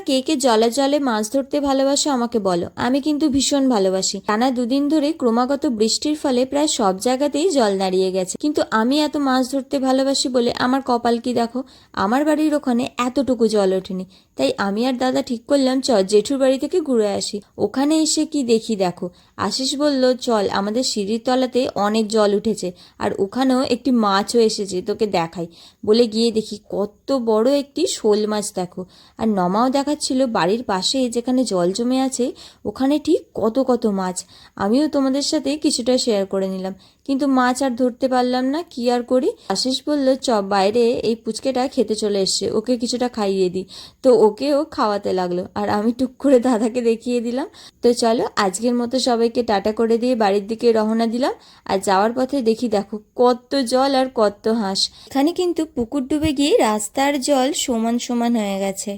কে কে জলে জলে মাছ ধরতে ভালোবাসো আমাকে বলো। আমি কিন্তু ভীষণ ভালোবাসি। টানা দুদিন ধরে ক্রমাগত বৃষ্টির ফলে প্রায় সব জায়গাতেই জল দাঁড়িয়ে গেছে, কিন্তু আমি এত মাছ ধরতে ভালোবাসি বলে আমার কপাল কি দেখো, আমার বাড়ির ওখানে এতটুকু জল ওঠেনি। তাই আমি আর দাদা ঠিক করলাম চল জেঠুর বাড়ি থেকে ঘুরে আসি। ওখানে এসে কি দেখি দেখো, আশিস বলল চল আমাদের সিঁড়ির তলাতে অনেক জল উঠেছে আর ওখানেও একটি মাছও এসেছে, তোকে দেখাই। বলে গিয়ে দেখি কত বড় একটি শোল মাছ দেখো। আর নমাও দেখাচ্ছিল বাড়ির পাশে যেখানে জল জমে আছে ওখানে ঠিক কত কত মাছ। আমিও তোমাদের সাথে কিছুটা শেয়ার করে নিলাম, কিন্তু মাছ আর ধরতে পারলাম না, কি আর করি। আশিস বলল চ বাইরে এই পুচকেটা খেতে চলে এসছে, ওকে কিছুটা খাইয়ে দিই। তো ওকেও খাওয়াতে লাগলো আর আমি টুক করে দাদাকে দেখিয়ে দিলাম। তো চলো আজকের মতো সবাইকে টাটা করে দিয়ে বাড়ির দিকে রওনা দিলাম। আর যাওয়ার পথে দেখি দেখো কত জল আর কত হাঁস। এখানে কিন্তু পুকুর ডুবে গিয়ে রাস্তার জল সমান সমান হয়ে গেছে।